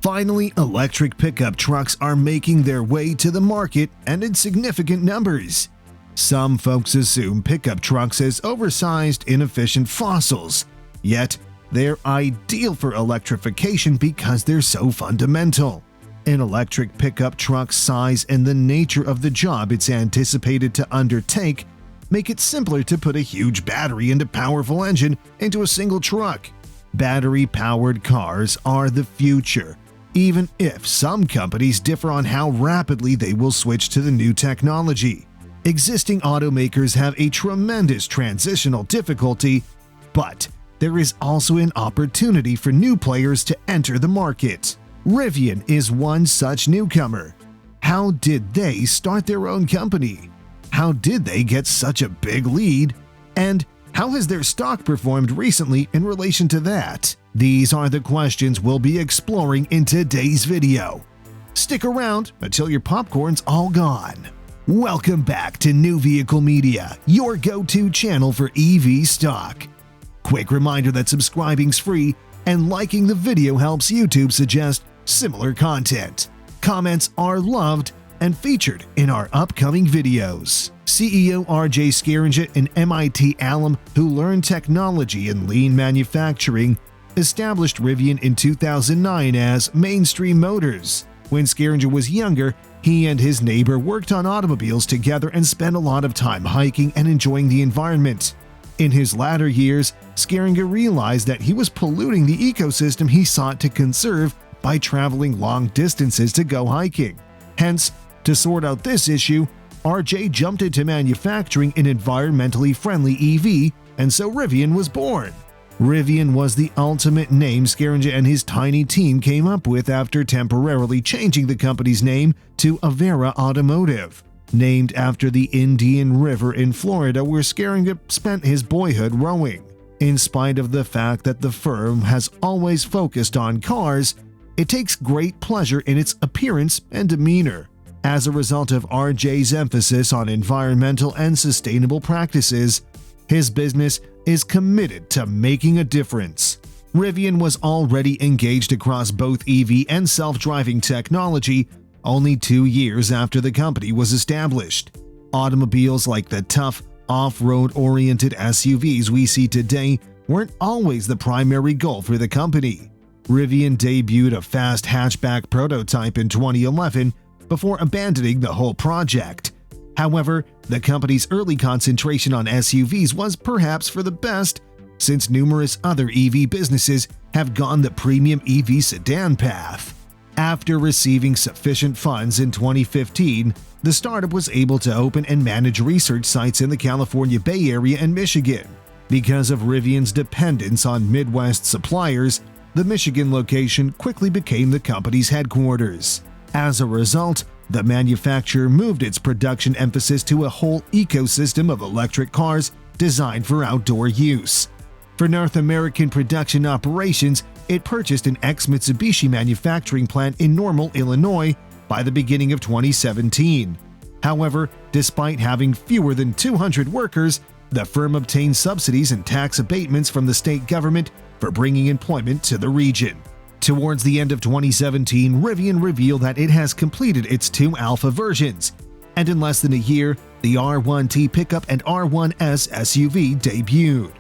Finally, electric pickup trucks are making their way to the market and in significant numbers. Some folks assume pickup trucks as oversized, inefficient fossils, yet they're ideal for electrification because they're so fundamental. An electric pickup truck's size and the nature of the job it's anticipated to undertake make it simpler to put a huge battery and a powerful engine into a single truck. Battery-powered cars are the future, even if some companies differ on how rapidly they will switch to the new technology. Existing automakers have a tremendous transitional difficulty, but there is also an opportunity for new players to enter the market. Rivian is one such newcomer. How did they start their own company? How did they get such a big lead? And how has their stock performed recently in relation to that? These are the questions we'll be exploring in today's video. Stick around until your popcorn's all gone. Welcome back to New Vehicle Media, your go-to channel for EV stock. Quick reminder that subscribing's free and liking the video helps YouTube suggest similar content. Comments are loved and featured in our upcoming videos. CEO R.J. Scaringe, an MIT alum who learned technology and lean manufacturing, established Rivian in 2009 as Mainstream Motors. When Scaringe was younger, he and his neighbor worked on automobiles together and spent a lot of time hiking and enjoying the environment. In his latter years, Scaringe realized that he was polluting the ecosystem he sought to conserve by traveling long distances to go hiking. Hence, to sort out this issue, RJ jumped into manufacturing an environmentally friendly EV, and so Rivian was born. Rivian was the ultimate name Scaringe and his tiny team came up with after temporarily changing the company's name to Avera Automotive, named after the Indian River in Florida where Scaringe spent his boyhood rowing. In spite of the fact that the firm has always focused on cars, it takes great pleasure in its appearance and demeanor. As a result of RJ's emphasis on environmental and sustainable practices, his business is committed to making a difference. Rivian was already engaged across both EV and self-driving technology only 2 years after the company was established. Automobiles like the tough, off-road-oriented SUVs we see today weren't always the primary goal for the company. Rivian debuted a fast hatchback prototype in 2011 before abandoning the whole project. However, the company's early concentration on SUVs was perhaps for the best, since numerous other EV businesses have gone the premium EV sedan path. After receiving sufficient funds in 2015, the startup was able to open and manage research sites in the California Bay Area and Michigan. Because of Rivian's dependence on Midwest suppliers, the Michigan location quickly became the company's headquarters. As a result, the manufacturer moved its production emphasis to a whole ecosystem of electric cars designed for outdoor use. For North American production operations, it purchased an ex-Mitsubishi manufacturing plant in Normal, Illinois by the beginning of 2017. However, despite having fewer than 200 workers, the firm obtained subsidies and tax abatements from the state government for bringing employment to the region. Towards the end of 2017, Rivian revealed that it has completed its 2 alpha versions, and in less than a year, the R1T pickup and R1S SUV debuted.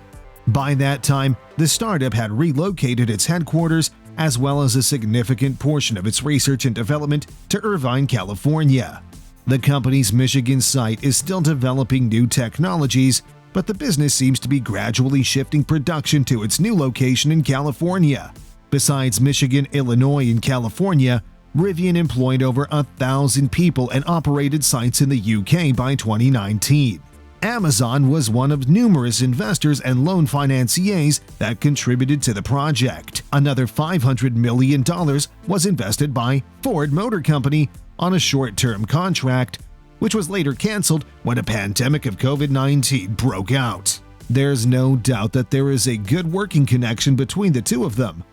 By that time, the startup had relocated its headquarters as well as a significant portion of its research and development to Irvine, California. The company's Michigan site is still developing new technologies, but the business seems to be gradually shifting production to its new location in California. Besides Michigan, Illinois, and California, Rivian employed over 1,000 people and operated sites in the UK by 2019. Amazon was one of numerous investors and loan financiers that contributed to the project. Another $500 million was invested by Ford Motor Company on a short-term contract, which was later canceled when a pandemic of COVID-19 broke out. There's no doubt that there is a good working connection between the two of them.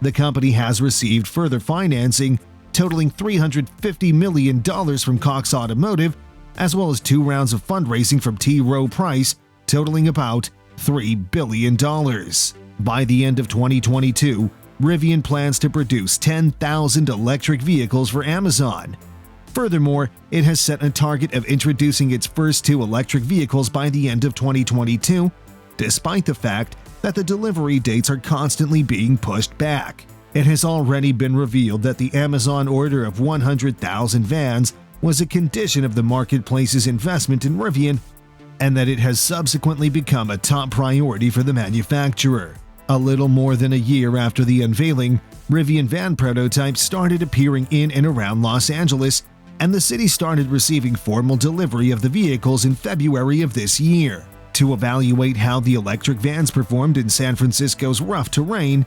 The company has received further financing totaling $350 million from Cox Automotive, as well as 2 rounds of fundraising from T. Rowe Price, totaling about $3 billion. By the end of 2022, Rivian plans to produce 10,000 electric vehicles for Amazon. Furthermore, it has set a target of introducing its first 2 electric vehicles by the end of 2022, despite the fact that the delivery dates are constantly being pushed back. It has already been revealed that the Amazon order of 100,000 vans was a condition of the marketplace's investment in Rivian, and that it has subsequently become a top priority for the manufacturer. A little more than a year after the unveiling, Rivian van prototypes started appearing in and around Los Angeles, and the city started receiving formal delivery of the vehicles in February of this year. To evaluate how the electric vans performed in San Francisco's rough terrain,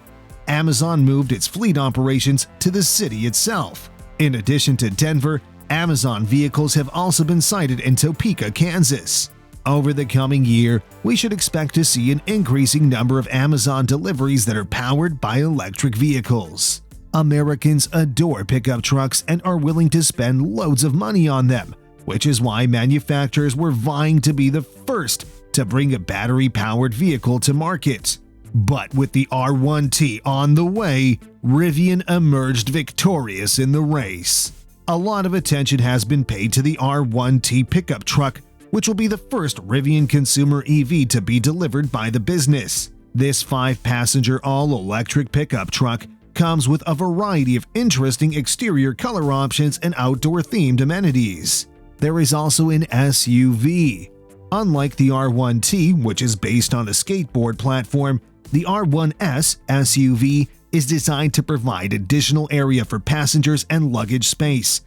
Amazon moved its fleet operations to the city itself. In addition to Denver, Amazon vehicles have also been sighted in Topeka, Kansas. Over the coming year, we should expect to see an increasing number of Amazon deliveries that are powered by electric vehicles. Americans adore pickup trucks and are willing to spend loads of money on them, which is why manufacturers were vying to be the first to bring a battery-powered vehicle to market. But with the R1T on the way, Rivian emerged victorious in the race. A lot of attention has been paid to the R1T pickup truck, which will be the first Rivian consumer EV to be delivered by the business. This 5-passenger all-electric pickup truck comes with a variety of interesting exterior color options and outdoor-themed amenities. There is also an SUV. Unlike the R1T, which is based on a skateboard platform, the R1S SUV is designed to provide additional area for passengers and luggage space.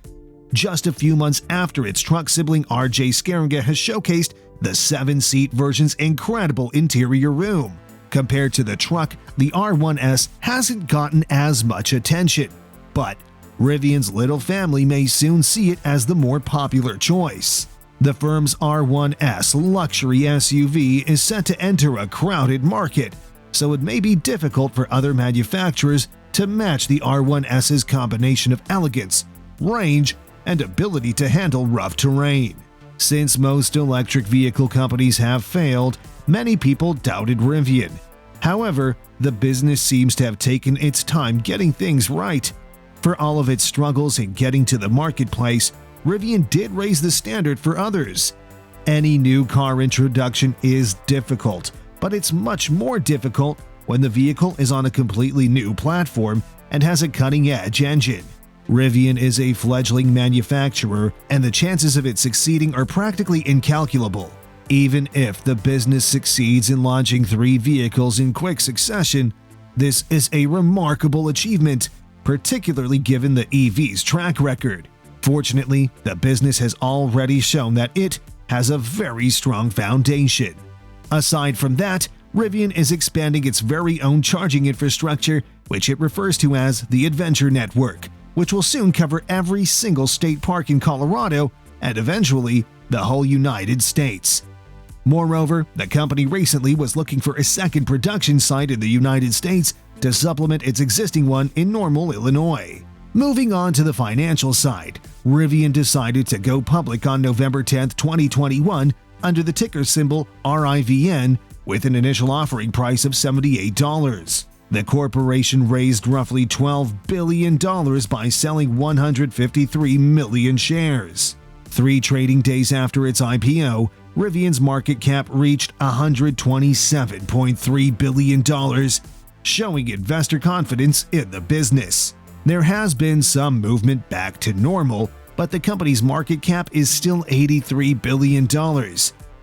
Just a few months after its truck sibling, RJ Scaringa has showcased the 7-seat version's incredible interior room. Compared to the truck, the R1S hasn't gotten as much attention, but Rivian's little family may soon see it as the more popular choice. The firm's R1S luxury SUV is set to enter a crowded market, so it may be difficult for other manufacturers to match the R1S's combination of elegance, range, and ability to handle rough terrain. Since most electric vehicle companies have failed, many people doubted Rivian. However, the business seems to have taken its time getting things right. For all of its struggles in getting to the marketplace, Rivian did raise the standard for others. Any new car introduction is difficult, but it's much more difficult when the vehicle is on a completely new platform and has a cutting-edge engine. Rivian is a fledgling manufacturer, and the chances of it succeeding are practically incalculable. Even if the business succeeds in launching 3 vehicles in quick succession, this is a remarkable achievement, particularly given the EV's track record. Fortunately, the business has already shown that it has a very strong foundation. Aside from that, Rivian is expanding its very own charging infrastructure, which it refers to as the Adventure Network, which will soon cover every single state park in Colorado and eventually the whole United States. Moreover, the company recently was looking for a second production site in the United States to supplement its existing one in Normal, Illinois. Moving on to the financial side, Rivian decided to go public on November 10, 2021 under the ticker symbol RIVN with an initial offering price of $78. The corporation raised roughly $12 billion by selling 153 million shares. 3 trading days after its IPO, Rivian's market cap reached $127.3 billion, showing investor confidence in the business. There has been some movement back to normal, but the company's market cap is still $83 billion,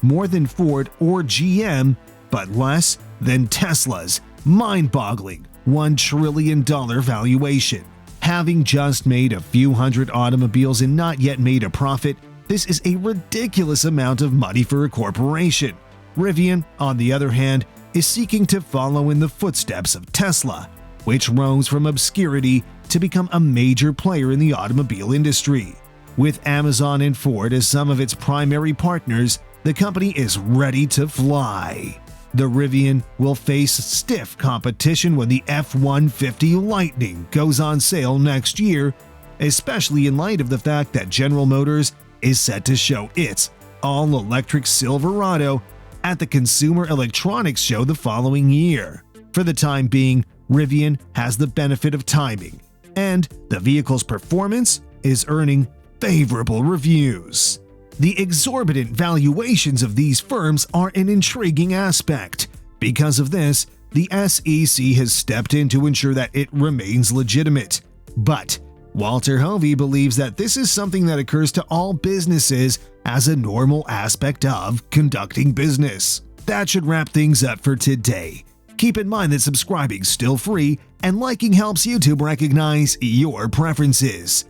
more than Ford or GM, but less than Tesla's mind-boggling $1 trillion valuation. Having just made a few hundred automobiles and not yet made a profit, this is a ridiculous amount of money for a corporation. Rivian, on the other hand, is seeking to follow in the footsteps of Tesla, which rose from obscurity to become a major player in the automobile industry. With Amazon and Ford as some of its primary partners, the company is ready to fly. The Rivian will face stiff competition when the F-150 Lightning goes on sale next year, especially in light of the fact that General Motors is set to show its all-electric Silverado at the Consumer Electronics Show the following year. For the time being, Rivian has the benefit of timing, and the vehicle's performance is earning favorable reviews. The exorbitant valuations of these firms are an intriguing aspect. Because of this, the SEC has stepped in to ensure that it remains legitimate. But Walter Hovey believes that this is something that occurs to all businesses as a normal aspect of conducting business. That should wrap things up for today. Keep in mind that subscribing's still free and liking helps YouTube recognize your preferences.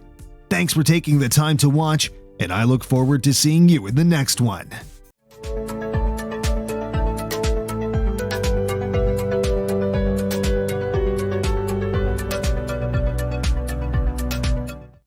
Thanks for taking the time to watch, and I look forward to seeing you in the next one.